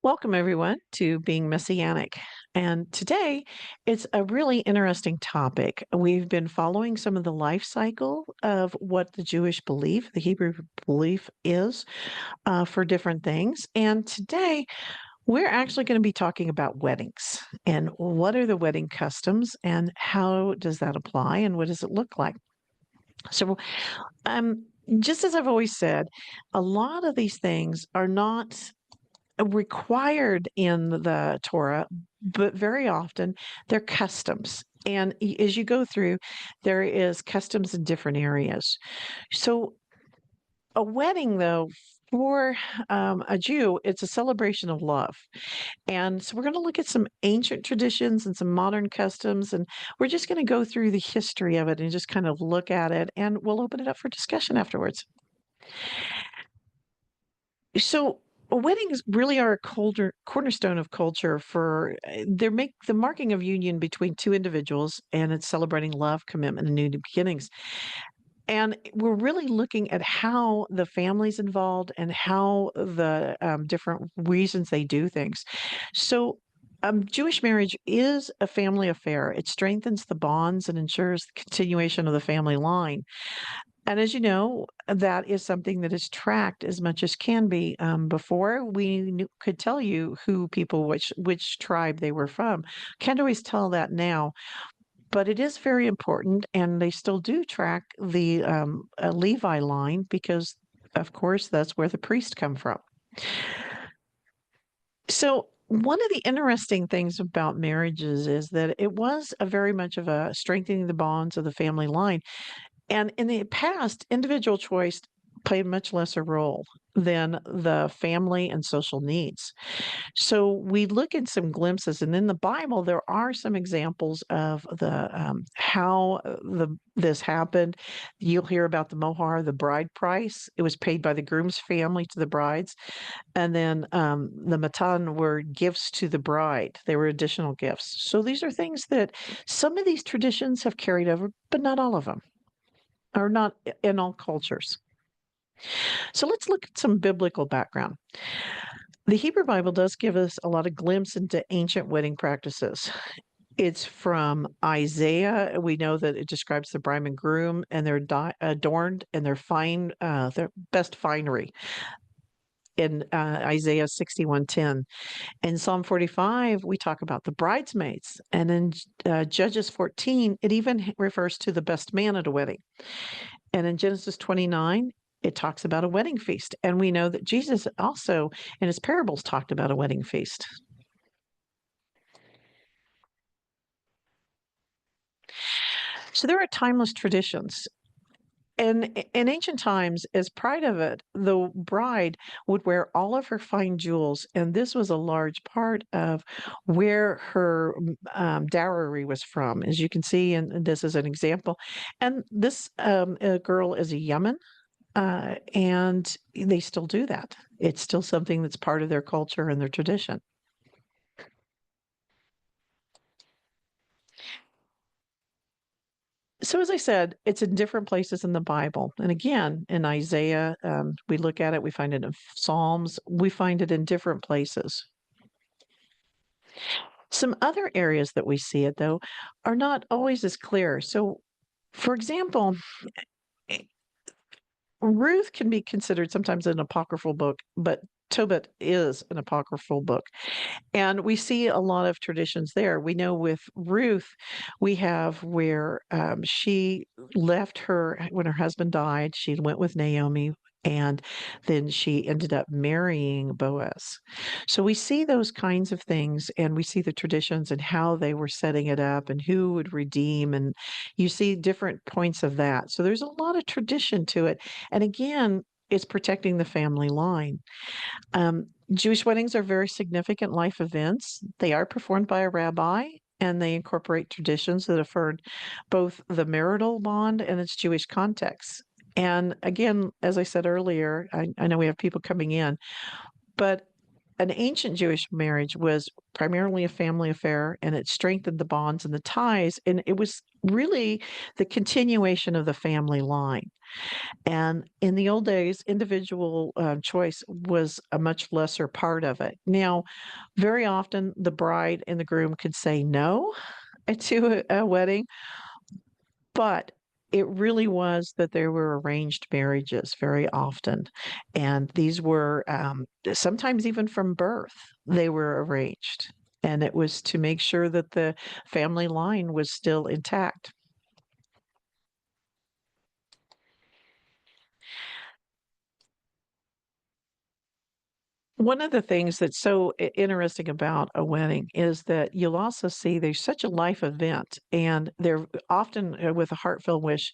Welcome, everyone, to Being Messianic. And today it's a really interesting topic. We've been following some of the life cycle of what the Jewish belief, the Hebrew belief is for different things. And today we're actually going to be talking about weddings and what are the wedding customs and how does that apply and what does it look like? So, um, just as I've always said, a lot of these things are not required in the Torah, but very often they're customs. And as you go through, there is customs in different areas. So a wedding, though, for a Jew, it's a celebration of love. And so we're going to look at some ancient traditions and some modern customs, and we're just going to go through the history of it and just kind of look at it, and we'll open it up for discussion afterwards. So weddings really are a cornerstone of culture for they make the marking of union between two individuals, and it's celebrating love, commitment, and new beginnings. And we're really looking at how the family's involved and how the different reasons they do things. So Jewish marriage is a family affair. It strengthens the bonds and ensures the continuation of the family line. And as you know, that is something that is tracked as much as can be. Before we could tell you who people, which tribe they were from, can't always tell that now. But it is very important, and they still do track the Levi line because, of course, that's where the priests come from. So one of the interesting things about marriages is that it was a very much of a strengthening the bonds of the family line. And in the past, individual choice played a much lesser role than the family and social needs. So we look at some glimpses, and in the Bible, there are some examples of the how the this happened. You'll hear about the mohar, the bride price. It was paid by the groom's family to the brides, and then the matan were gifts to the bride. They were additional gifts. So these are things that some of these traditions have carried over, but not all of them are not in all cultures. So let's look at some biblical background. The Hebrew Bible does give us a lot of glimpse into ancient wedding practices. It's from Isaiah. We know that it describes the bride and groom, and they're adorned in their best finery in Isaiah 61:10. In Psalm 45, we talk about the bridesmaids. And in Judges 14, it even refers to the best man at a wedding. And in Genesis 29, it talks about a wedding feast. And we know that Jesus also, in his parables, talked about a wedding feast. So there are timeless traditions. And in ancient times, as pride of it, the bride would wear all of her fine jewels. And this was a large part of where her dowry was from, as you can see. And this is an example. And this girl is a Yemen. And they still do that. It's still something that's part of their culture and their tradition. So, as I said, it's in different places in the Bible. And again, in Isaiah, we look at it, we find it in Psalms, we find it in different places. Some other areas that we see it, though, are not always as clear. So, for example, eh, Ruth can be considered sometimes an apocryphal book, but Tobit is an apocryphal book. And we see a lot of traditions there. We know with Ruth, we have where she left when her husband died, she went with Naomi. And then she ended up marrying Boaz. So we see those kinds of things and we see the traditions and how they were setting it up and who would redeem. And you see different points of that. So there's a lot of tradition to it. And again, it's protecting the family line. Um, Jewish weddings are very significant life events. They are performed by a rabbi and they incorporate traditions that affirm both the marital bond and its Jewish context. And again, as I said earlier, I know we have people coming in, but an ancient Jewish marriage was primarily a family affair, and it strengthened the bonds and the ties, and it was really the continuation of the family line. And in the old days, individual choice was a much lesser part of it. Now, very often the bride and the groom could say no to a wedding, but it really was that there were arranged marriages very often. And these were sometimes even from birth, they were arranged. And it was to make sure that the family line was still intact. One of the things that's so interesting about a wedding is that you'll also see there's such a life event, and they're often with a heartfelt wish.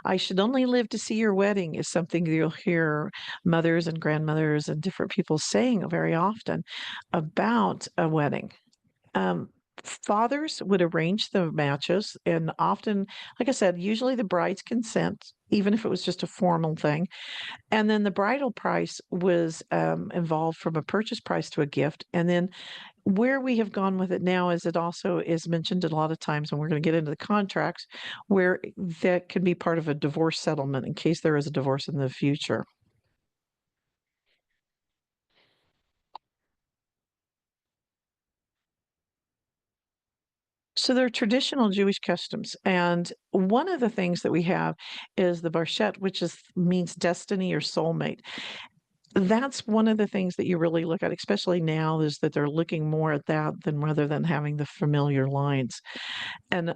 I should only live to see your wedding is something you'll hear mothers and grandmothers and different people saying very often about a wedding. Um, Fathers would arrange the matches, and often, like I said, usually the bride's consent, even if it was just a formal thing, and then the bridal price was, involved from a purchase price to a gift, and then where we have gone with it now is it also is mentioned a lot of times, and we're gonna get into the contracts, where that can be part of a divorce settlement in case there is a divorce in the future. So they're traditional Jewish customs, and one of the things that we have is the barshet, which is means destiny or soulmate. That's one of the things that you really look at, especially now, is that they're looking more at that than rather than having the familiar lines. And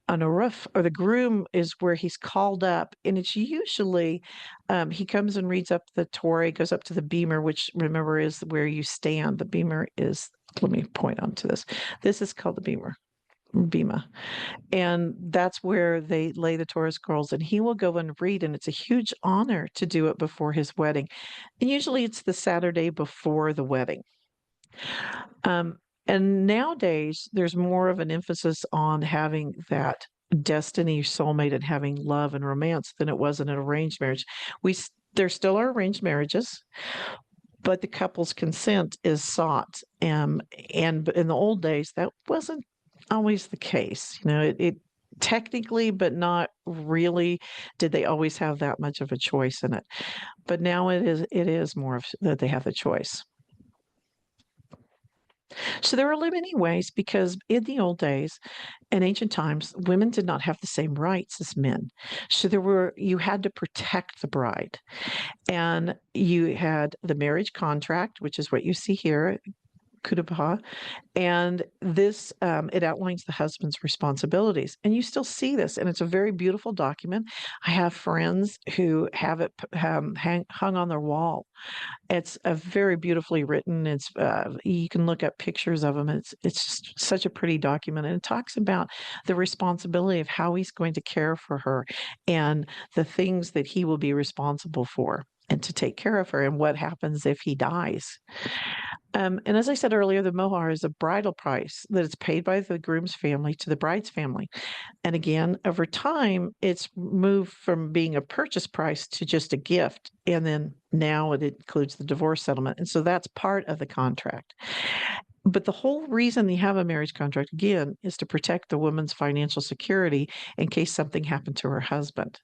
on a roof or the groom is where he's called up, and it's usually he comes and reads up the Torah, goes up to the beamer, which remember is where you stand. The beamer is, let me point onto this. This is called the beamer. Bima. And that's where they lay the Torah scrolls, and he will go and read, and it's a huge honor to do it before his wedding. And usually it's the Saturday before the wedding. Um, and nowadays, there's more of an emphasis on having that destiny, soulmate, and having love and romance than it was in an arranged marriage. There still are arranged marriages, but the couple's consent is sought. And in the old days, that wasn't always the case. It technically, but not really, did they always have that much of a choice in it. But now it is more of that they have the choice. So there are limiting ways because in the old days, in ancient times, women did not have the same rights as men. So you had to protect the bride. And you had the marriage contract, which is what you see here, Kutubaha, and this it outlines the husband's responsibilities. And you still see this, and it's a very beautiful document. I have friends who have it hung on their wall. It's a very beautifully written. You can look up pictures of them. It's just such a pretty document, and it talks about the responsibility of how he's going to care for her, and the things that he will be responsible for, and to take care of her, and what happens if he dies. And as I said earlier, the mohar is a bridal price that is paid by the groom's family to the bride's family. And again, over time, it's moved from being a purchase price to just a gift. And then now it includes the divorce settlement. And so that's part of the contract. But the whole reason you have a marriage contract, again, is to protect the woman's financial security in case something happened to her husband.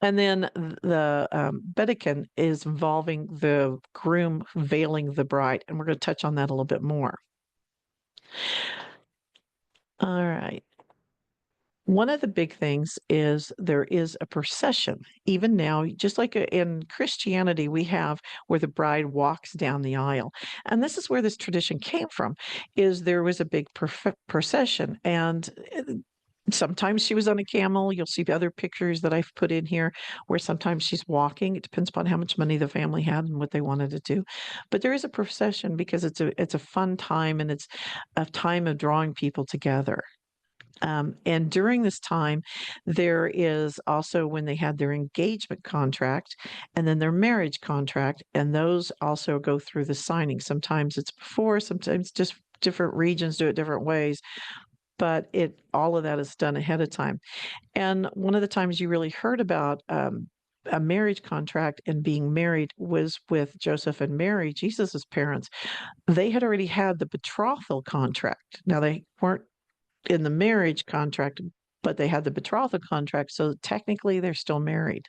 And then the Bedekin is involving the groom veiling the bride. And we're going to touch on that a little bit more. All right. One of the big things is there is a procession. Even now, just like in Christianity, we have where the bride walks down the aisle. And this is where this tradition came from, is there was a big procession. And sometimes she was on a camel. You'll see other pictures that I've put in here where sometimes she's walking. It depends upon how much money the family had and what they wanted to do. But there is a procession because it's a fun time, and it's a time of drawing people together. And during this time, there is also when they had their engagement contract and then their marriage contract, and those also go through the signing. Sometimes it's before, sometimes just different regions do it different ways, but all of that is done ahead of time. And one of the times you really heard about a marriage contract and being married was with Joseph and Mary, Jesus's parents. They had already had the betrothal contract. Now they weren't in the marriage contract, but they had the betrothal contract. So technically, they're still married.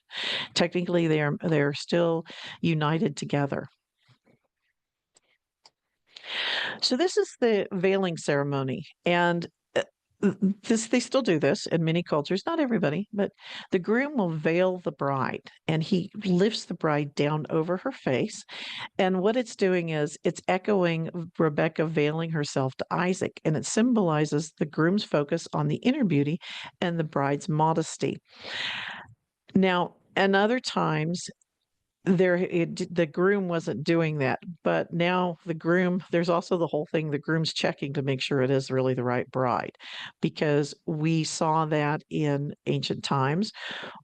Technically, they're still united together. So this is the veiling ceremony, and this they still do this in many cultures, not everybody, but the groom will veil the bride, and he lifts the bride down over her face. And what it's doing is it's echoing Rebecca veiling herself to Isaac, and it symbolizes the groom's focus on the inner beauty and the bride's modesty. Now, and other times the groom wasn't doing that, but now the groom, there's also the whole thing, the groom's checking to make sure it is really the right bride, because we saw that in ancient times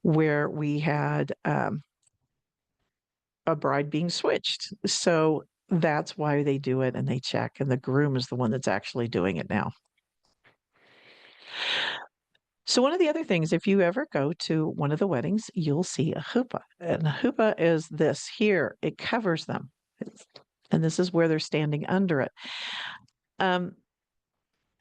where we had a bride being switched. So that's why they do it and they check, and the groom is the one that's actually doing it now. So one of the other things, if you ever go to one of the weddings, you'll see a chuppah. And a chuppah is this here. It covers them. And this is where they're standing under it. Um,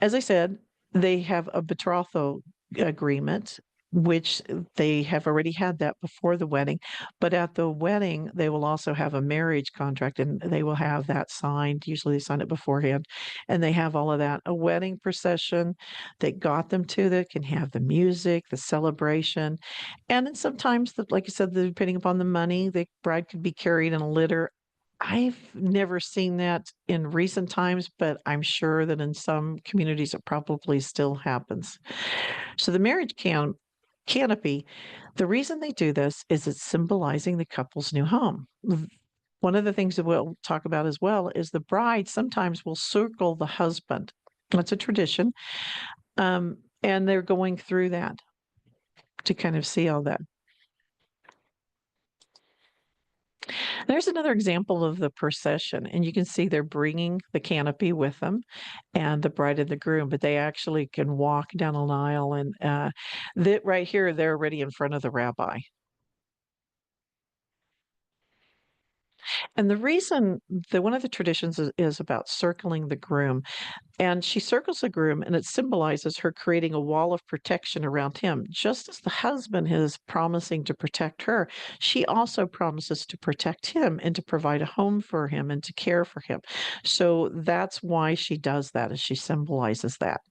as I said, they have a betrothal agreement, which they have already had that before the wedding. But at the wedding, they will also have a marriage contract and they will have that signed. Usually they sign it beforehand and they have all of that. A wedding procession that got them to that can have the music, the celebration. And then sometimes, like I said, depending upon the money, the bride could be carried in a litter. I've never seen that in recent times, but I'm sure that in some communities it probably still happens. So the marriage canopy, the reason they do this is it's symbolizing the couple's new home. One of the things that we'll talk about as well is the bride sometimes will circle the husband. That's a tradition. And they're going through that to kind of see all that. There's another example of the procession, and you can see they're bringing the canopy with them and the bride and the groom, but they actually can walk down an aisle and that right here, they're already in front of the rabbi. And the reason that one of the traditions is about circling the groom, and she circles the groom, and it symbolizes her creating a wall of protection around him. Just as the husband is promising to protect her, she also promises to protect him and to provide a home for him and to care for him. So that's why she does that, as she symbolizes that.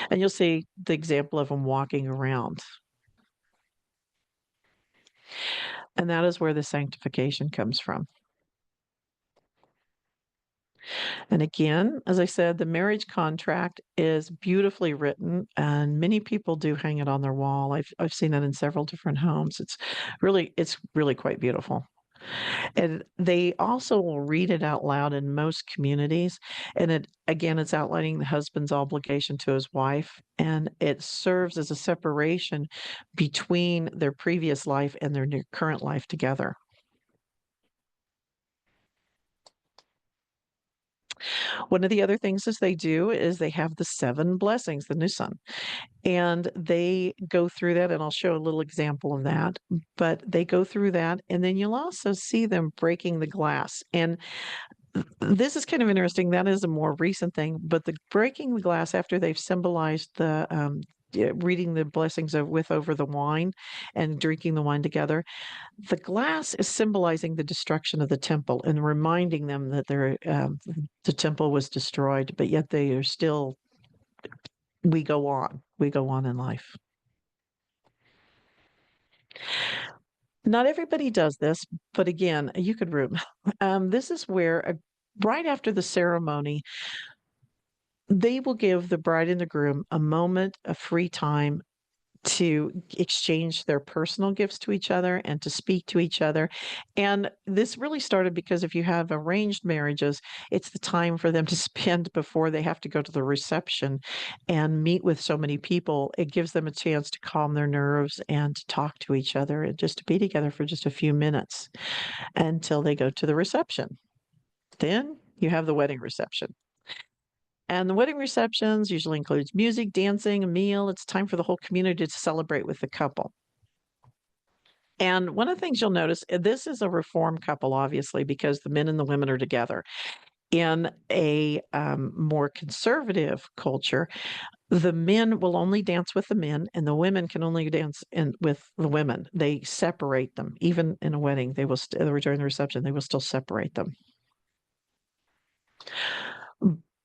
And you'll see the example of him walking around. And that is where the sanctification comes from. And again, as I said, the marriage contract is beautifully written, and many people do hang it on their wall. I've seen that in several different homes. It's really quite beautiful. And they also will read it out loud in most communities. And it's outlining the husband's obligation to his wife, and it serves as a separation between their previous life and their new current life together. One of the other things is they do is they have the 7 blessings, the Nusan, and they go through that, and I'll show a little example of that, but they go through that, and then you'll also see them breaking the glass, and this is kind of interesting. That is a more recent thing, but the breaking the glass after they've symbolized the, reading the blessings over the wine and drinking the wine together, the glass is symbolizing the destruction of the temple and reminding them that the temple was destroyed, but yet they are still, we go on. We go on in life. Not everybody does this, but again, you could room. This is where right after the ceremony, they will give the bride and the groom a moment of free time to exchange their personal gifts to each other and to speak to each other. And this really started because if you have arranged marriages, it's the time for them to spend before they have to go to the reception and meet with so many people. It gives them a chance to calm their nerves and to talk to each other and just to be together for just a few minutes until they go to the reception. Then you have the wedding reception. And the wedding receptions usually includes music, dancing, a meal. It's time for the whole community to celebrate with the couple. And one of the things you'll notice, this is a reform couple, obviously, because the men and the women are together. In a more conservative culture, the men will only dance with the men, and the women can only dance with the women. They separate them. Even in a wedding, they will during the reception, they will still separate them.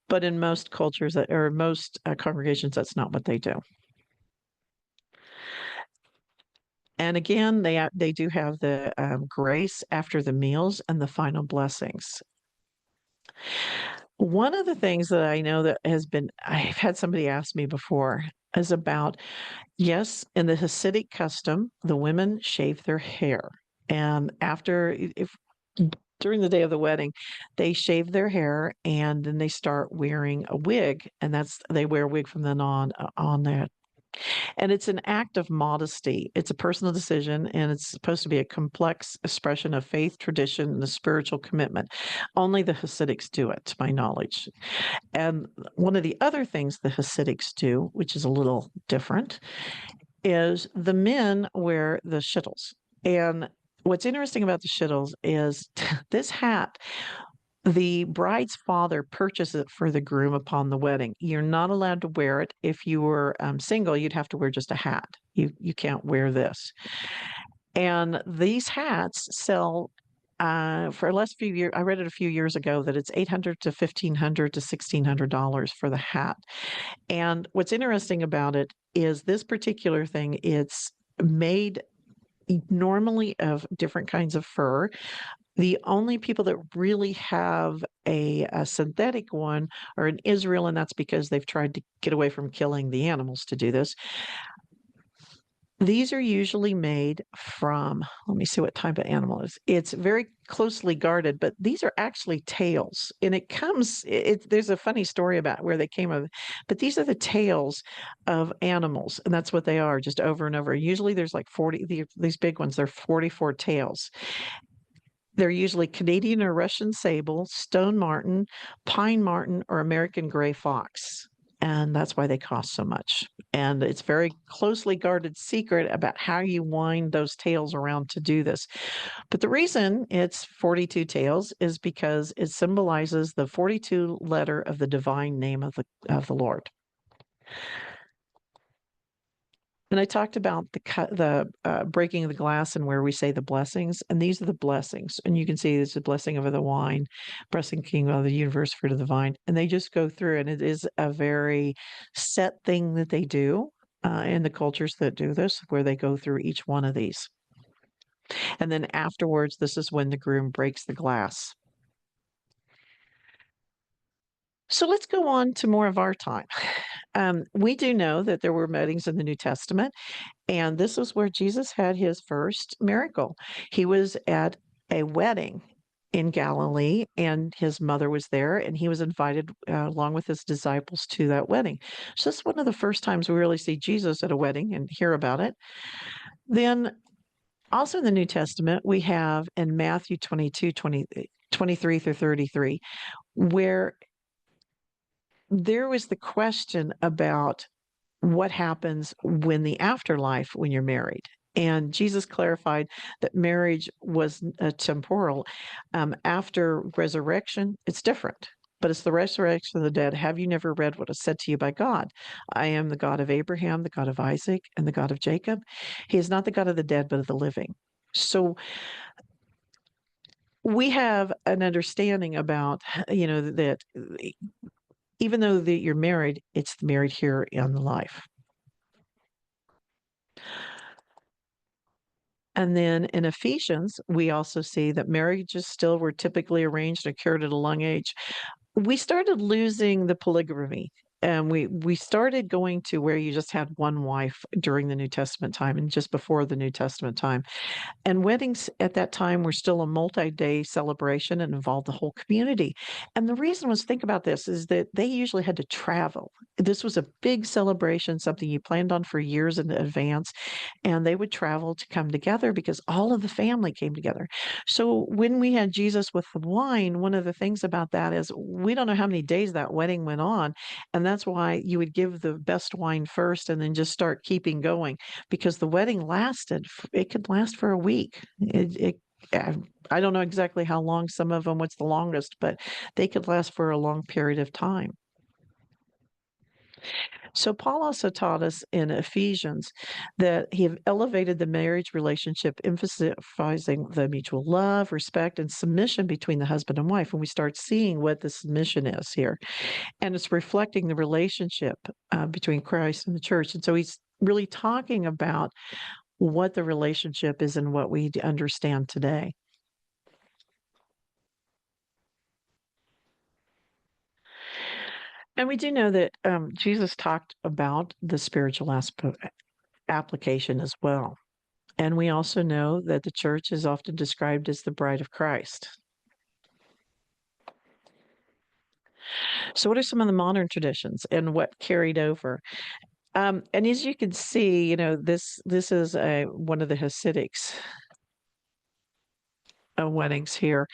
But in most cultures or most congregations, that's not what they do. And again, they do have the grace after the meals and the final blessings. One of the things that I know that I've had somebody ask me before is about, yes, in the Hasidic custom, the women shave their hair. And if during the day of the wedding, they shave their hair and then they start wearing a wig. And they wear a wig from then on that. And it's an act of modesty. It's a personal decision, and it's supposed to be a complex expression of faith, tradition, and a spiritual commitment. Only the Hasidics do it, to my knowledge. And one of the other things the Hasidics do, which is a little different, is the men wear the shittles. And what's interesting about the shittles is this hat, the bride's father purchased it for the groom upon the wedding. You're not allowed to wear it. If you were single, you'd have to wear just a hat. You can't wear this. And these hats sell for the last few years. I read it a few years ago that it's $800 to $1,500 to $1,600 for the hat. And what's interesting about it is this particular thing. It's made normally of different kinds of fur. The only people that really have a synthetic one are in Israel, and that's because they've tried to get away from killing the animals to do this. These are usually made from, let me see what type of animal it is. It's very closely guarded, but these are actually tails. And there's a funny story about where they came of, but these are the tails of animals, and that's what they are, just over and over. Usually there's like 40, these big ones, they're 44 tails. They're usually Canadian or Russian sable, stone marten, pine marten, or American gray fox. And that's why they cost so much. And it's very closely guarded secret about how you wind those tails around to do this. But the reason it's 42 tails is because it symbolizes the 42 letter of the divine name of the Lord. And I talked about the breaking of the glass and where we say the blessings, and these are the blessings. And you can see there's a blessing over the wine, blessing King of the universe, fruit of the vine, and they just go through. And it is a very set thing that they do in the cultures that do this, where they go through each one of these. And then afterwards, this is when the groom breaks the glass. So let's go on to more of our time. We do know that there were weddings in the New Testament, and this is where Jesus had his first miracle. He was at a wedding in Galilee, and his mother was there, and he was invited along with his disciples to that wedding. So that's one of the first times we really see Jesus at a wedding and hear about it. Then also in the New Testament, we have in Matthew 23 through 33, where there was the question about what happens when the afterlife when you're married. And Jesus clarified that marriage was temporal. After resurrection, it's different, but it's the resurrection of the dead. Have you never read what is said to you by God? I am the God of Abraham, the God of Isaac, and the God of Jacob. He is not the God of the dead, but of the living. So we have an understanding about, that even though that you're married, it's married here in life. And then in Ephesians, we also see that marriages still were typically arranged and occurred at a young age. We started losing the polygamy. And we started going to where you just had one wife during the New Testament time and just before the New Testament time. And weddings at that time were still a multi-day celebration and involved the whole community. And the reason was, think about this, is that they usually had to travel. This was a big celebration, something you planned on for years in advance. And they would travel to come together because all of the family came together. So when we had Jesus with the wine, one of the things about that is we don't know how many days that wedding went on. And that's why you would give the best wine first and then just start keeping going because the wedding it could last for a week. Uh, I don't know exactly how long some of them, what's the longest, but they could last for a long period of time. So Paul also taught us in Ephesians that he have elevated the marriage relationship, emphasizing the mutual love, respect, and submission between the husband and wife. And we start seeing what the submission is here, and it's reflecting the relationship between Christ and the church. And so he's really talking about what the relationship is and what we understand today. And we do know that Jesus talked about the spiritual application as well. And we also know that the church is often described as the bride of Christ. So, what are some of the modern traditions and what carried over? And as you can see, this is one of the Hasidics weddings here.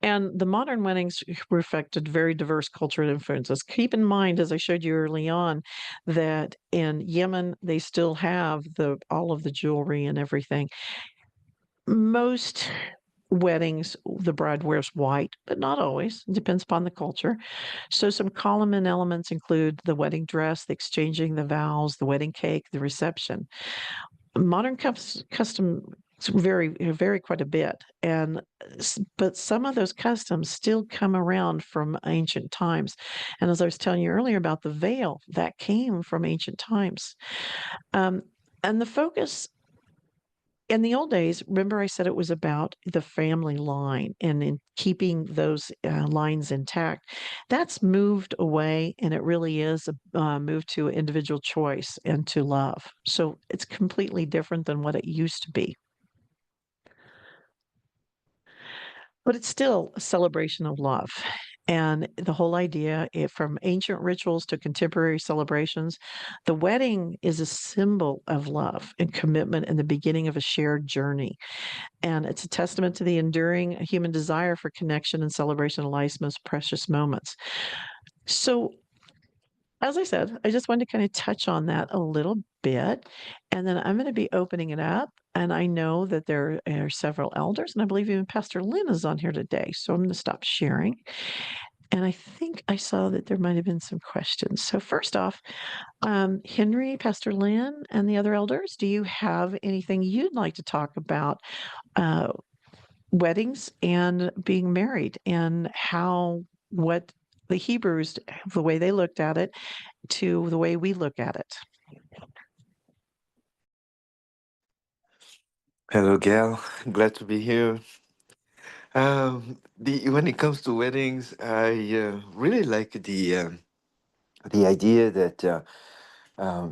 And the modern weddings reflected very diverse cultural influences. Keep in mind, as I showed you early on, that in Yemen they still have all of the jewelry and everything. Most weddings, the bride wears white, but not always. It depends upon the culture. So some common elements include the wedding dress, the exchanging the vows, the wedding cake, the reception. Modern custom vary quite a bit, but some of those customs still come around from ancient times. And as I was telling you earlier about the veil, that came from ancient times. Um, and the focus in the old days, remember I said it was about the family line and in keeping those lines intact. That's moved away, and it really is moved to individual choice and to love. So it's completely different than what it used to be. But it's still a celebration of love. And the whole idea, from ancient rituals to contemporary celebrations, the wedding is a symbol of love and commitment and the beginning of a shared journey. And it's a testament to the enduring human desire for connection and celebration of life's most precious moments. So, as I said, I just wanted to kind of touch on that a little bit. And then I'm going to be opening it up. And I know that there are several elders, and I believe even Pastor Lynn is on here today. So I'm going to stop sharing. And I think I saw that there might have been some questions. So, first off, Henry, Pastor Lynn, and the other elders, do you have anything you'd like to talk about uh, weddings and being married and what the Hebrews, the way they looked at it, to the way we look at it? Hello, Gail. Glad to be here. When it comes to weddings, I really like the idea that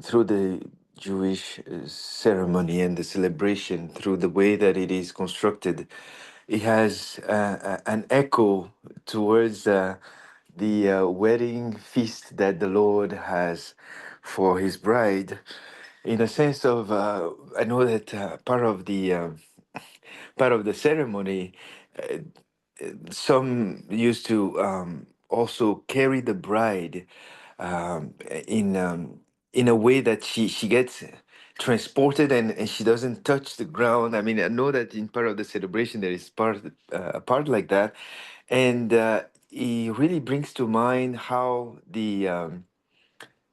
through the Jewish ceremony and the celebration, through the way that it is constructed, it has an echo towards the wedding feast that the Lord has for His bride. In a sense of, I know that part of the ceremony, uh, some used to also carry the bride um, in um, in a way that she gets transported and she doesn't touch the ground. I mean, I know that in part of the celebration there is a part like that, and it really brings to mind how the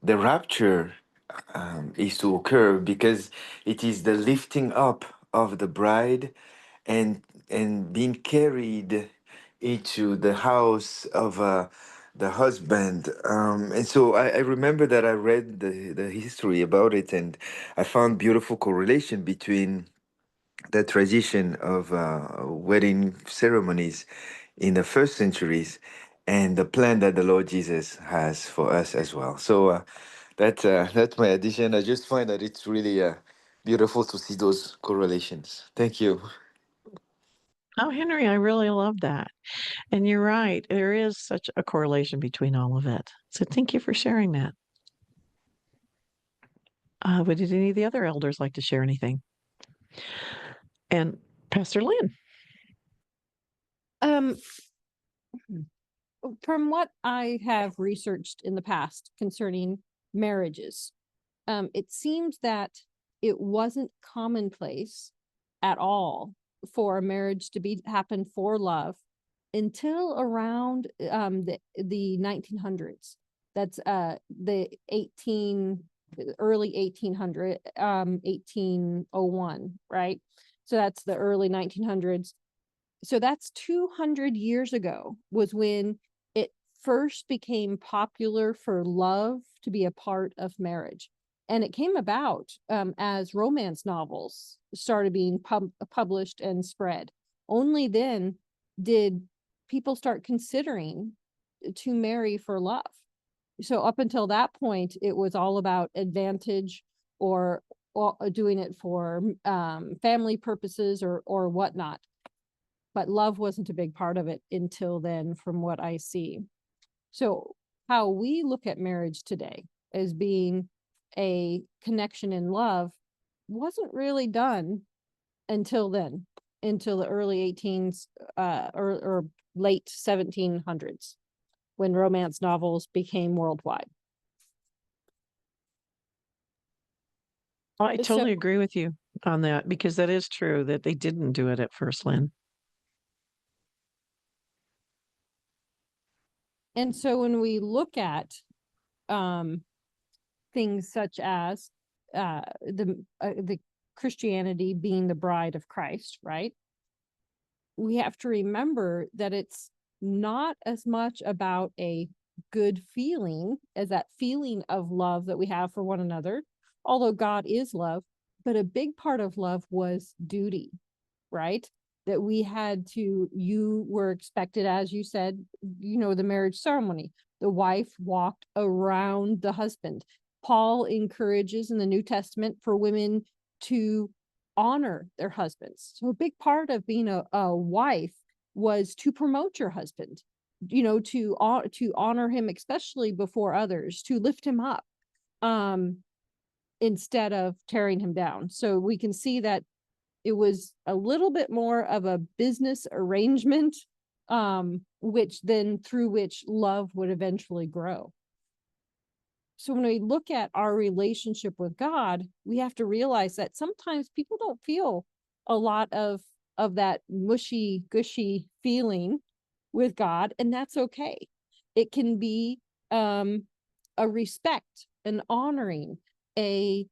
rapture is to occur because it is the lifting up of the bride and being carried into the house of the husband. And so I remember that I read the history about it, and I found beautiful correlation between the tradition of wedding ceremonies in the first centuries and the plan that the Lord Jesus has for us as well. So that's my addition. I just find that it's really beautiful to see those correlations. Thank you. Oh, Henry, I really love that. And you're right. There is such a correlation between all of it. So thank you for sharing that. But did any of the other elders like to share anything? And Pastor Lynn. Um, From what I have researched in the past concerning marriages, it seems that it wasn't commonplace at all for a marriage to be happen for love until around the 1900s. That's the early 1800 1801, right? So that's the early 1900s. So that's 200 years ago was when it first became popular for love to be a part of marriage. And it came about as romance novels started being published and spread. Only then did people start considering to marry for love. So up until that point, it was all about advantage or doing it for family purposes or whatnot. But love wasn't a big part of it until then, from what I see. So how we look at marriage today as being a connection in love wasn't really done until then, until the early 18s or late 1700s, when romance novels became worldwide. I So, totally agree with you on that because that is true that they didn't do it at first, Lynn. and so when we look at um, things such as the Christianity being the bride of Christ, right? We have to remember that it's not as much about a good feeling as that feeling of love that we have for one another, although God is love, but a big part of love was duty, right? That we had to, you were expected, as you said, the marriage ceremony. The wife walked around the husband. Paul encourages in the New Testament for women to honor their husbands. So a big part of being a wife was to promote your husband, to honor him, especially before others, to lift him up, instead of tearing him down. So we can see that it was a little bit more of a business arrangement, which then through which love would eventually grow. So when we look at our relationship with God, we have to realize that sometimes people don't feel a lot of that mushy gushy feeling with God, and that's okay. It can be a respect, an honoring, a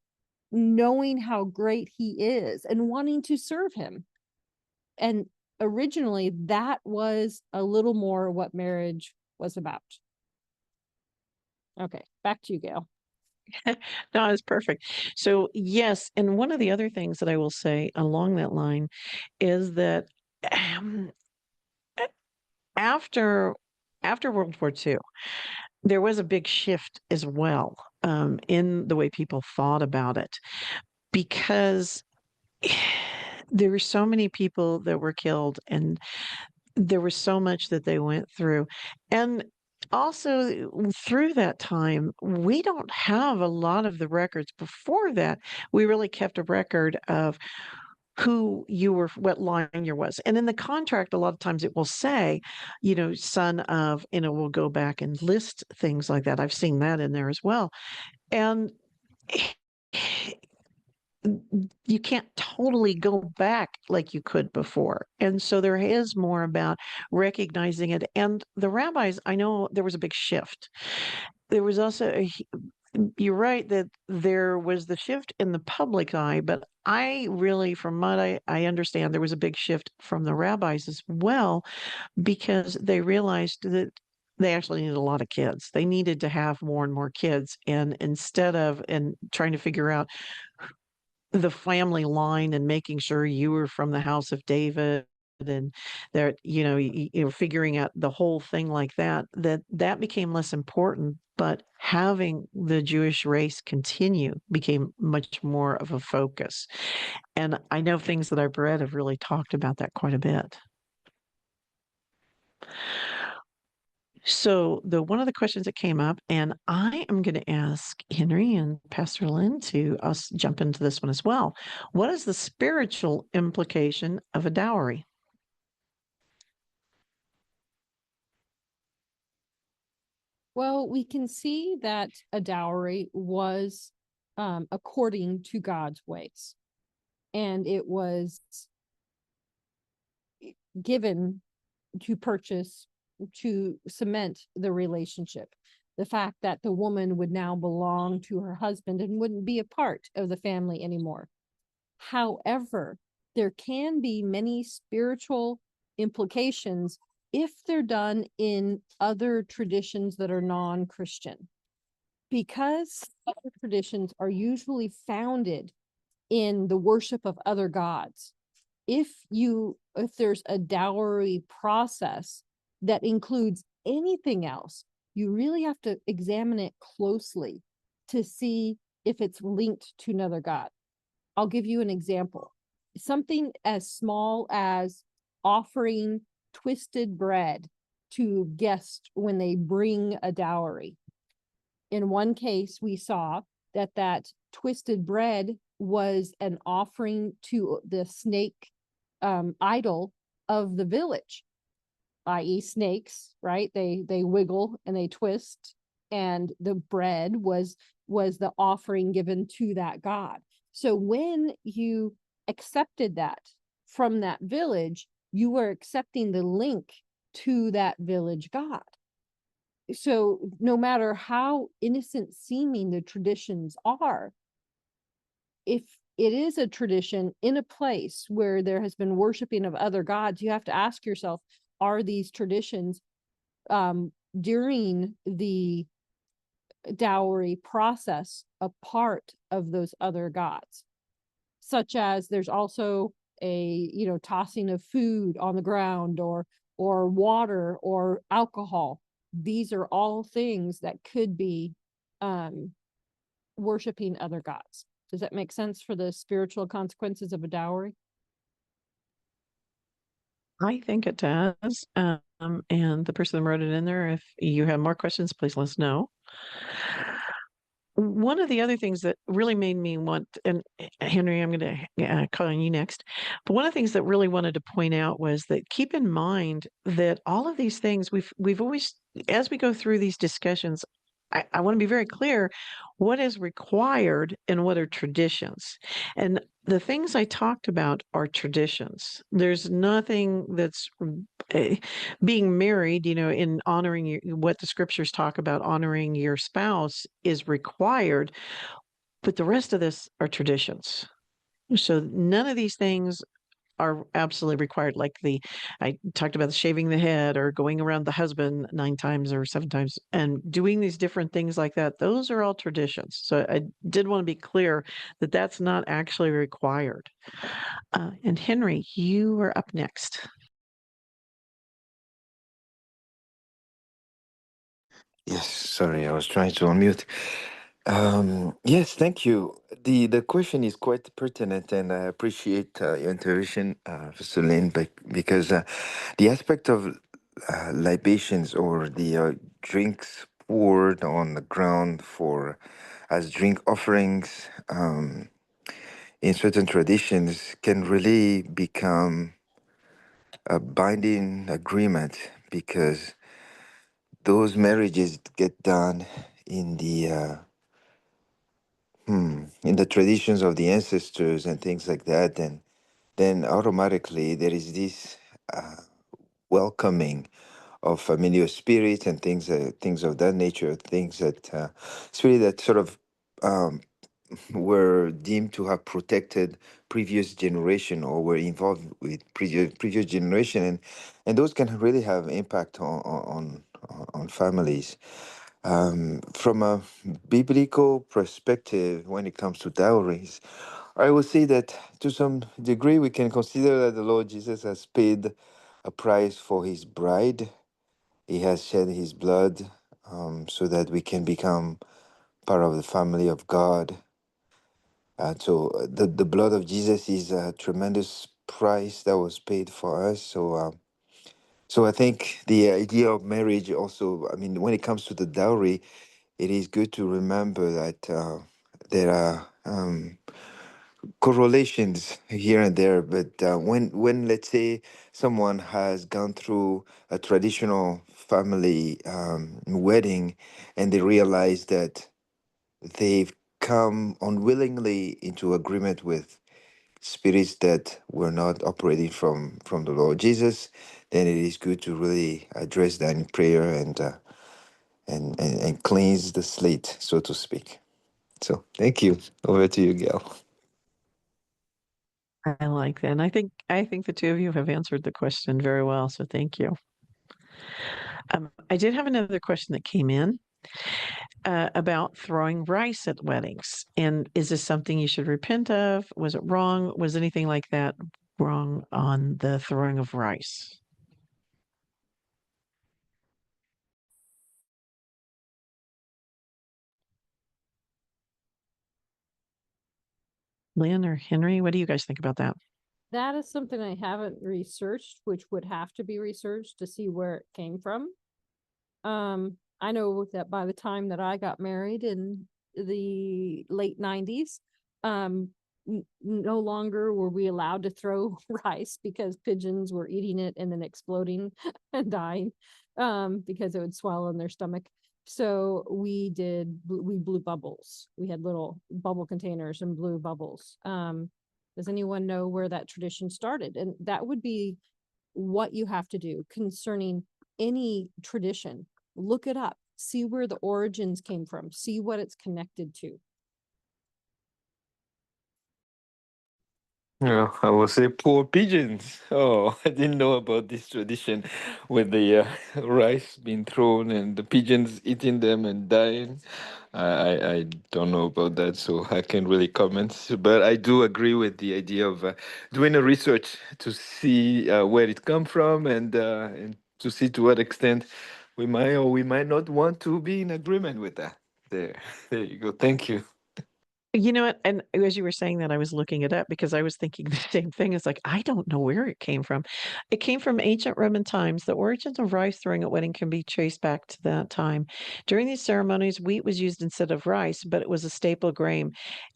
knowing how great he is and wanting to serve him. And originally that was a little more what marriage was about. Okay, back to you, Gail. No, it's perfect. So, yes, and one of the other things that I will say along that line is that um, a- after after World War II, there was a big shift as well in the way people thought about it because there were so many people that were killed and there was so much that they went through. And also through that time, we don't have a lot of the records. Before that, we really kept a record of who you were, what line you was. And in the contract, a lot of times it will say, son of, we'll go back and list things like that. I've seen that in there as well. And you can't totally go back like you could before. And so there is more about recognizing it. And the rabbis, I know there was a big shift. There was also you're right that there was the shift in the public eye, but I really, from what I understand, there was a big shift from the rabbis as well, because they realized that they actually needed a lot of kids. They needed to have more and more kids. And instead of and trying to figure out the family line and making sure you were from the house of David and that figuring out the whole thing like that became less important, but having the Jewish race continue became much more of a focus. And I know things that I've read have really talked about that quite a bit. So the one of the questions that came up, and I am going to ask Henry and Pastor Lynn to us jump into this one as well. What is the spiritual implication of a dowry? Well, we can see that a dowry was according to God's ways, and it was given to purchase, to cement the relationship. The fact that the woman would now belong to her husband and wouldn't be a part of the family anymore. However, there can be many spiritual implications if they're done in other traditions that are non-Christian. Because other traditions are usually founded in the worship of other gods. If there's a dowry process that includes anything else, you really have to examine it closely to see if it's linked to another god. I'll give you an example. Something as small as offering twisted bread to guests when they bring a dowry. In one case, we saw that twisted bread was an offering to the snake idol of the village, i.e., snakes, right? They wiggle and they twist, and the bread was the offering given to that god. So when you accepted that from that village, you were accepting the link to that village god. So no matter how innocent seeming the traditions are, if it is a tradition in a place where there has been worshiping of other gods, you have to ask yourself, are these traditions during the dowry process a part of those other gods? Such as there's also a tossing of food on the ground, or water or alcohol. These are all things that could be worshiping other gods. Does that make sense for the spiritual consequences of a dowry? I think it does. And the person that wrote it in there, if you have more questions, please let us know. One of the other things that really made me want, and Henry, I'm going to call on you next, but one of the things that really wanted to point out was that keep in mind that all of these things we've always, as we go through these discussions, I want to be very clear what is required and what are traditions. And the things I talked about are traditions. There's nothing that's eh, being married, in honoring what the scriptures talk about honoring your spouse is required, but the rest of this are traditions. So none of these things are absolutely required. Like I talked about the shaving the head or going around the husband 9 times or 7 times and doing these different things like that. Those are all traditions. So I did want to be clear that that's not actually required. And Henry, you are up next. Yes, sorry, I was trying to unmute. Yes, thank you. The question is quite pertinent, and I appreciate your intervention, Lynn, because the aspect of libations, or the drinks poured on the ground for as drink offerings, in certain traditions can really become a binding agreement, because those marriages get done in the in the traditions of the ancestors and things like that, and then automatically there is this welcoming of familiar spirits and things of that nature, things that spirit that sort of um, were deemed to have protected previous generation, or were involved with previous generation, and those can really have impact on families. From a biblical perspective, when it comes to dowries, I would say that to some degree we can consider that the Lord Jesus has paid a price for his bride. He has shed his blood, so that we can become part of the family of God. The blood of Jesus is a tremendous price that was paid for us. So I think the idea of marriage also, I mean, when it comes to the dowry, it is good to remember that there are correlations here and there. But when let's say someone has gone through a traditional family wedding, and they realize that they've come unwillingly into agreement with spirits that were not operating from the Lord Jesus, then it is good to really address that in prayer and cleanse the slate, so to speak. So thank you. Over to you, Gail. I like that. And I think the two of you have answered the question very well. So thank you. I did have another question that came in about throwing rice at weddings. And is this something you should repent of? Was it wrong? Was anything like that wrong on the throwing of rice? Lynn or Henry, what do you guys think about that? That is something I haven't researched, which would have to be researched to see where it came from. I know that by the time that I got married in the late 90s, no longer were we allowed to throw rice because pigeons were eating it and then exploding and dying because it would swallow in their stomach. So we blew bubbles. We had little bubble containers and blew bubbles. Does anyone know where that tradition started? And that would be what you have to do concerning any tradition. Look it up, see where the origins came from, see what it's connected to. Yeah, I will say poor pigeons. Oh, I didn't know about this tradition with the rice being thrown and the pigeons eating them and dying. I don't know about that, so I can't really comment. But I do agree with the idea of doing a research to see where it come from and to see to what extent we might or we might not want to be in agreement with that. There, there you go. Thank you. You know what? And as you were saying that, I was looking it up because I was thinking the same thing. It's like, I don't know where it came from. It came from ancient Roman times. The origins of rice throwing at wedding can be traced back to that time. During these ceremonies, wheat was used instead of rice, but it was a staple grain.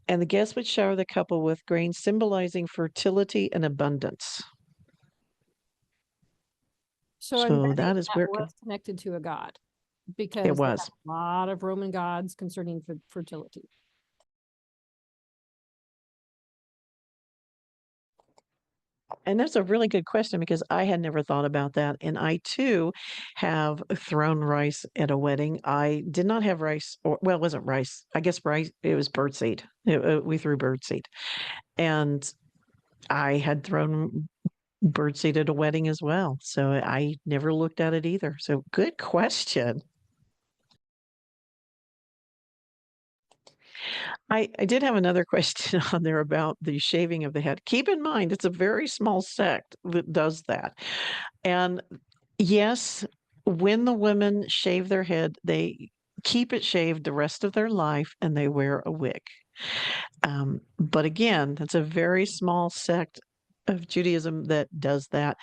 And the guests would shower the couple with grain, symbolizing fertility and abundance. So I'm So betting that is that where was connected to a god it because they have was. a lot of Roman gods concerning fertility. And that's a really good question because I had never thought about that. And I too have thrown rice at a wedding. I did not have rice, or well, it wasn't rice. I guess rice, it was birdseed. We threw birdseed. And I had thrown birdseed at a wedding as well. So I never looked at it either. So good question. I did have another question on there about the shaving of the head. Keep in mind, it's a very small sect that does that. And yes, when the women shave their head, they keep it shaved the rest of their life and they wear a wig. But again, that's a very small sect of Judaism that does that.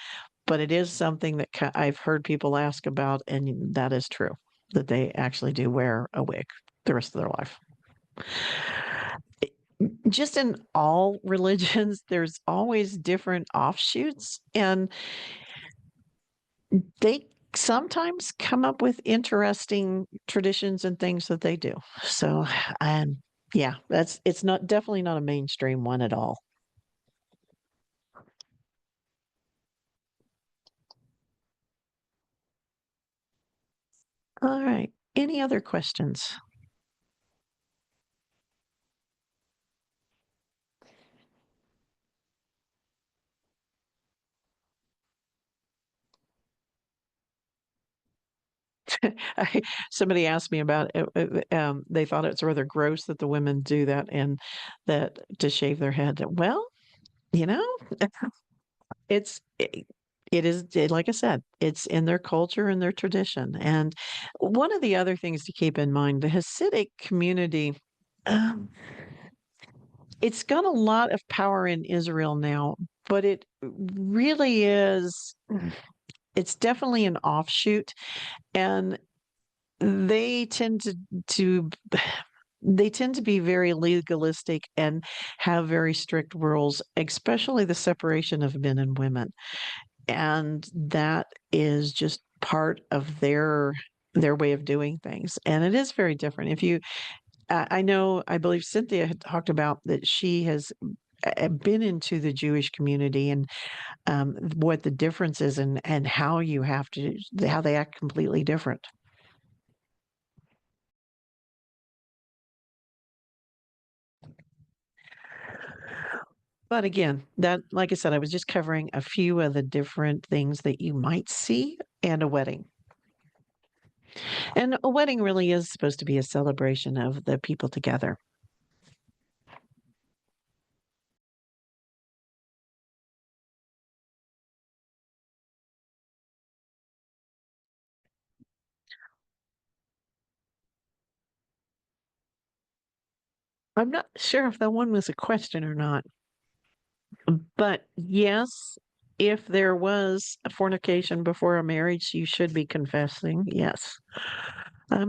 But it is something that I've heard people ask about, and that is true that they actually do wear a wig the rest of their life. Just in all religions, there's always different offshoots, and they sometimes come up with interesting traditions and things that they do. So, yeah, it's not definitely not a mainstream one at all. All right. Any other questions? Somebody asked me about it. They thought it's rather gross that the women do that and that to shave their head. Well, you know, it's it is like I said, it's in their culture and their tradition. And one of the other things to keep in mind, the Hasidic community, um, it's got a lot of power in Israel now, but it really is. It's definitely an offshoot, and they tend to they tend to be very legalistic and have very strict rules, especially the separation of men and women. And that is just part of their way of doing things, and it is very different. If you, I know, I believe Cynthia had talked about that she has been into the Jewish community and what the difference is and how you have to how they act completely different. But again, that, like I said, I was just covering a few of the different things that you might see at a wedding. And a wedding really is supposed to be a celebration of the people together. I'm not sure if that one was a question or not, but yes, if there was a fornication before a marriage, you should be confessing. Yes.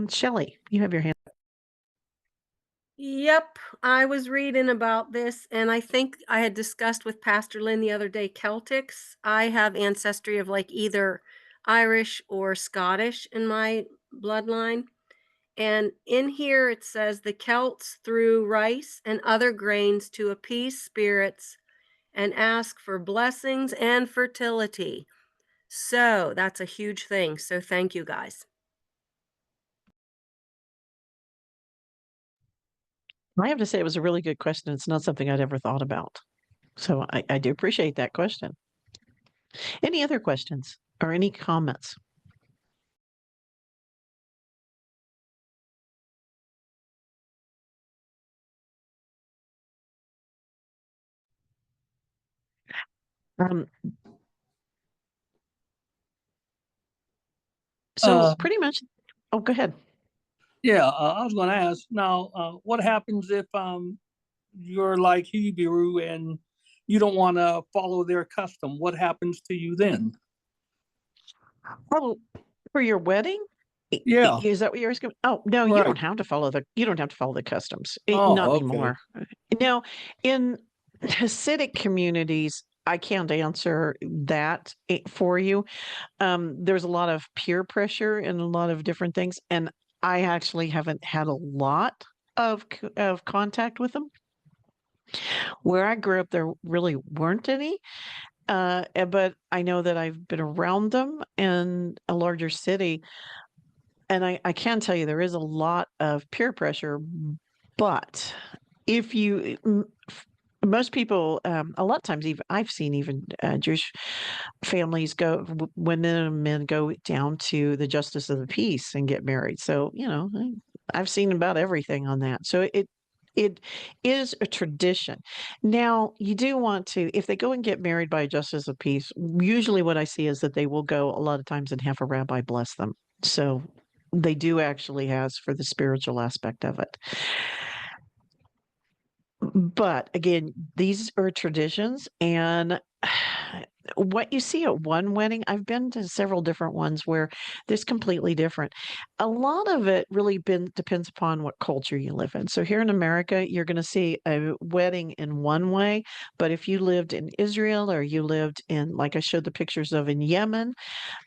Shelley, you have your hand. Yep, I was reading about this, and I think I had discussed with Pastor Lynn the other day Celtics. I have ancestry of like either Irish or Scottish in my bloodline. And in here it says the Celts threw rice and other grains to appease spirits and ask for blessings and fertility. So that's a huge thing. So thank you guys. I have to say it was a really good question. It's not something I'd ever thought about. So I do appreciate that question. Any other questions or any comments? Um, so Uh, pretty much, oh, go ahead. yeah, I was going to ask now, what happens if you're like Hebrew and you don't want to follow their custom? What happens to you then? Oh, for your wedding? Yeah, Is that what you're asking? Oh, no, you don't right. have to follow the customs. Not Oh, okay. anymore. Now, in Hasidic communities, I can't answer that for you. There's a lot of peer pressure and a lot of different things, and I actually haven't had a lot of contact with them. Where I grew up, there really weren't any. But I know that I've been around them in a larger city, and I can tell you there is a lot of peer pressure. But if you, most people, a lot of times, even I've seen even Jewish families go, women and men go down to the justice of the peace and get married. So, I've seen about everything on that. So it is a tradition. Now, you do want to, if they go and get married by a justice of peace, usually what I see is that they will go a lot of times and have a rabbi bless them. So they do actually has for the spiritual aspect of it. But again, these are traditions, and what you see at one wedding, I've been to several different ones where there's completely different. A lot of it really depends upon what culture you live in. So here in America, you're going to see a wedding in one way, but if you lived in Israel or you lived in, like I showed the pictures of in Yemen,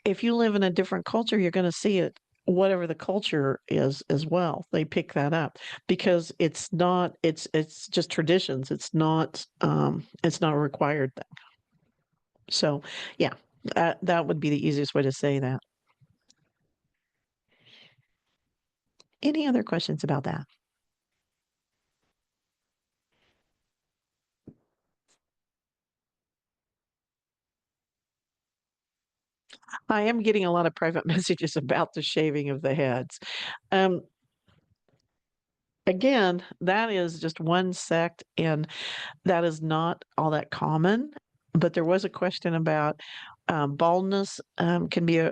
if you live in a different culture, you're going to see it whatever the culture is as well. They pick that up because it's just traditions. It's not a required thing. So, yeah, that would be the easiest way to say that. Any other questions about that? I am getting a lot of private messages about the shaving of the heads. Um, Again, that is just one sect, and that is not all that common. But there was a question about baldness can be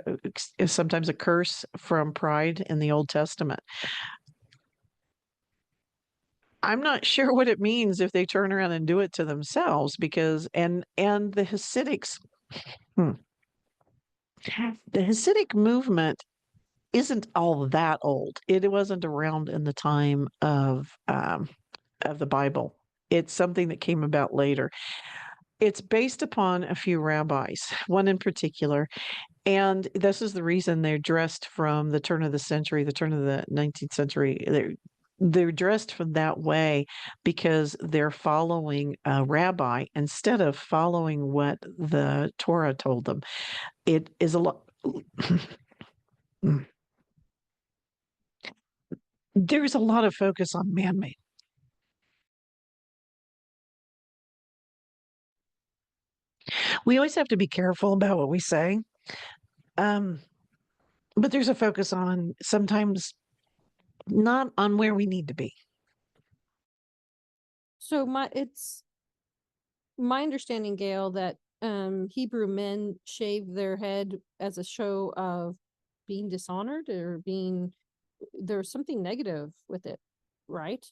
sometimes a curse from pride in the Old Testament. I'm not sure what it means if they turn around and do it to themselves because and the Hasidics, hmm, the Hasidic movement isn't all that old. It wasn't around in the time of the Bible. It's something that came about later. it's based upon a few rabbis, one in particular, and this is the reason they're dressed from the turn of the century, the turn of the 19th century. They're dressed from that way because they're following a rabbi instead of following what the Torah told them. It is a lot. There's a lot of focus on man-made. We always have to be careful about what we say. Um, but there's a focus on sometimes not on where we need to be. So it's my understanding, Gail, that Hebrew men shave their head as a show of being dishonored or being there's something negative with it, right?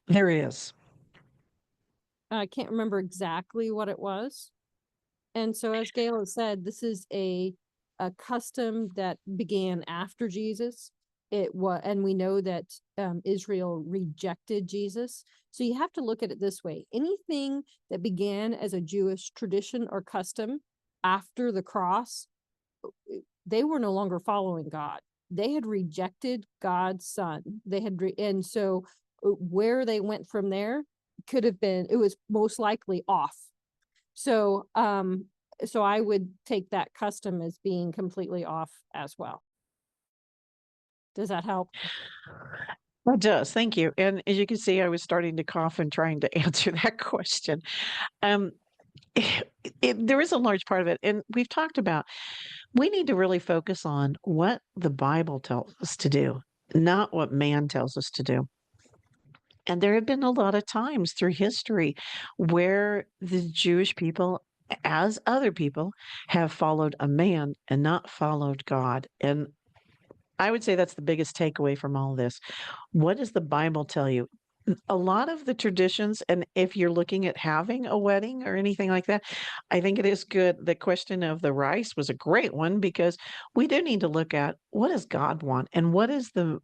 There is. I can't remember exactly what it was. And so, as Gail has said, this is a custom that began after Jesus. It was, and we know that Israel rejected Jesus. So you have to look at it this way: anything that began as a Jewish tradition or custom after the cross, they were no longer following God. They had rejected God's Son. They had, and so where they went from there could have been, it was most likely off. So, so I would take that custom as being completely off as well. Does that help? It does. Thank you. And as you can see, I was starting to cough and trying to answer that question. Um, there is a large part of it, and we've talked about we need to really focus on what the Bible tells us to do, not what man tells us to do. And there have been a lot of times through history where the Jewish people, as other people, have followed a man and not followed God. And I would say that's the biggest takeaway from all this. What does the Bible tell you? A lot of the traditions, and if you're looking at having a wedding or anything like that, I think it is good. The question of the rice was a great one because we do need to look at what does God want and what is the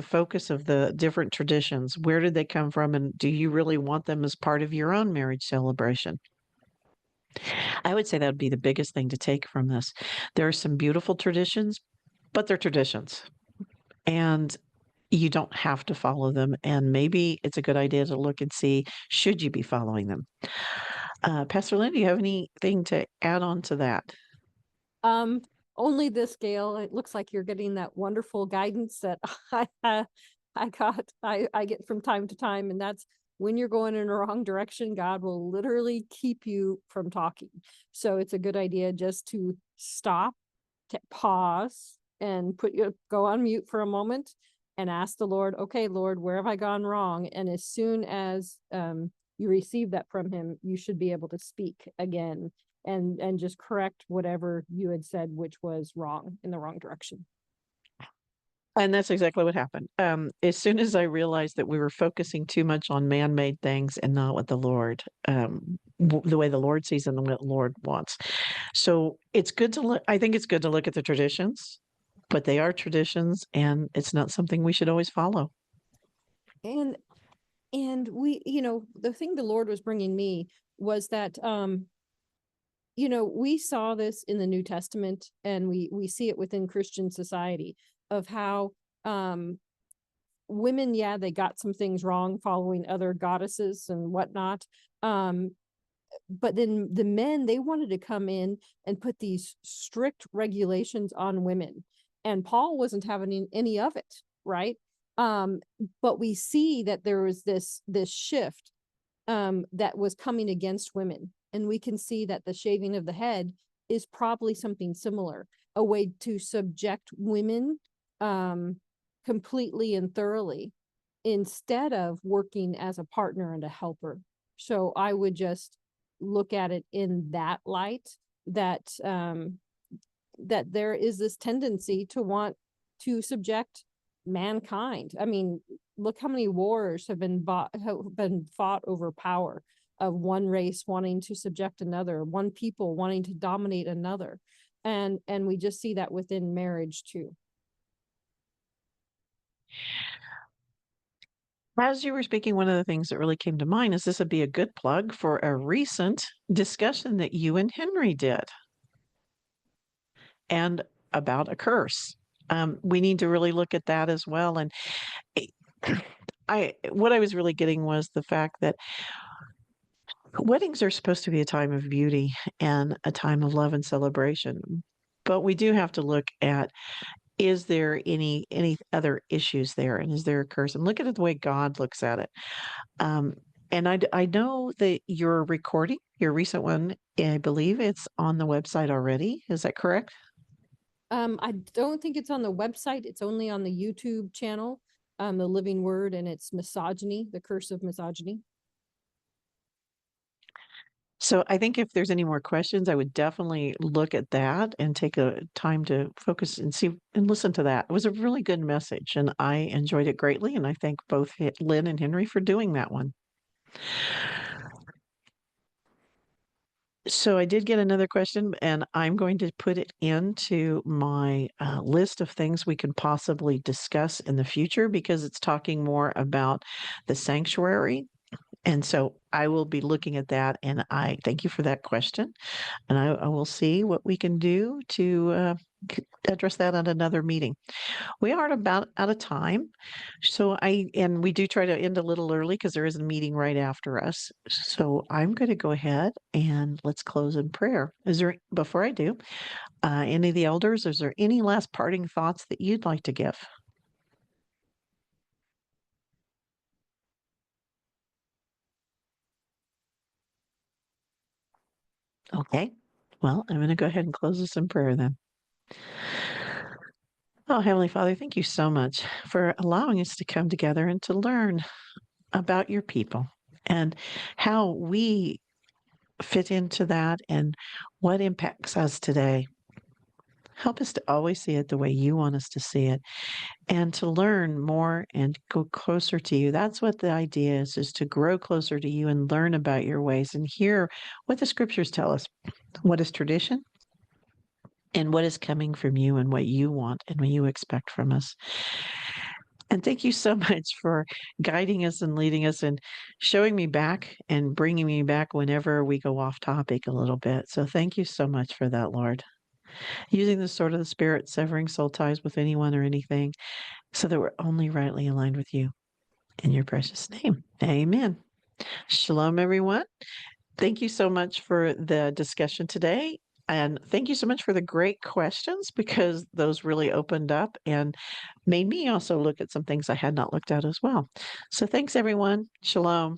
focus of the different traditions? Where did they come from, and do you really want them as part of your own marriage celebration? I would say that would be the biggest thing to take from this. There are some beautiful traditions, but they're traditions. And you don't have to follow them. And maybe it's a good idea to look and see, should you be following them? Pastor Lynn, do you have anything to add on to that? Um, Only this, Gail. It looks like you're getting that wonderful guidance that I get from time to time, and that's when you're going in the wrong direction, God will literally keep you from talking. So it's a good idea just to stop, to pause, and go on mute for a moment and ask the Lord, okay, Lord, where have I gone wrong? And as soon as you receive that from him, you should be able to speak again and just correct whatever you had said, which was wrong, in the wrong direction. And that's exactly what happened. As soon as I realized that we were focusing too much on man-made things and not what the Lord, the way the Lord sees them and what the Lord wants. So it's good to look. I think it's good to look at the traditions, but they are traditions, and it's not something we should always follow. And we, the thing the Lord was bringing me was that, we saw this in the New Testament, and we see it within Christian society of how women, yeah, they got some things wrong following other goddesses and whatnot. But then the men, they wanted to come in and put these strict regulations on women. And Paul wasn't having any of it, right? But we see that there was this shift that was coming against women. And we can see that the shaving of the head is probably something similar, a way to subject women completely and thoroughly instead of working as a partner and a helper. So I would just look at it in that light, that that there is this tendency to want to subject mankind. I mean, look how many wars have been fought over power, of one race wanting to subject another, one people wanting to dominate another. And we just see that within marriage too. As you were speaking, one of the things that really came to mind is this would be a good plug for a recent discussion that you and Henry did and about a curse. We need to really look at that as well. And it- what I was really getting was the fact that weddings are supposed to be a time of beauty and a time of love and celebration. But we do have to look at, is there any other issues there, and is there a curse? And look at it the way God looks at it. Um, and I know that you're recording your recent one. I believe it's on the website already. Is that correct? I don't think it's on the website. It's only on the YouTube channel, The Living Word, and it's misogyny, the curse of misogyny. So I think if there's any more questions, I would definitely look at that and take a time to focus and see and listen to that. It was a really good message, and I enjoyed it greatly. And I thank both Lynn and Henry for doing that one. So I did get another question, and I'm going to put it into my list of things we can possibly discuss in the future because it's talking more about the sanctuary. And so I will be looking at that, and I thank you for that question. And I will see what we can do to address that at another meeting. We are about out of time. So and we do try to end a little early because there is a meeting right after us. So I'm going to go ahead and let's close in prayer. Before I do, any of the elders, is there any last parting thoughts that you'd like to give? Okay. Well, I'm going to go ahead and close this in prayer then. Oh, Heavenly Father, thank you so much for allowing us to come together and to learn about your people and how we fit into that and what impacts us today. Help us to always see it the way you want us to see it and to learn more and go closer to you. That's what the idea is to grow closer to you and learn about your ways and hear what the scriptures tell us. What is tradition? And what is coming from you and what you want and what you expect from us. And thank you so much for guiding us and leading us and showing me back and bringing me back whenever we go off topic a little bit. So thank you so much for that, Lord. Using the sword of the Spirit, severing soul ties with anyone or anything so that we're only rightly aligned with you. In your precious name. Amen. Shalom, everyone. Thank you so much for the discussion today. And thank you so much for the great questions because those really opened up and made me also look at some things I had not looked at as well. So thanks, everyone. Shalom.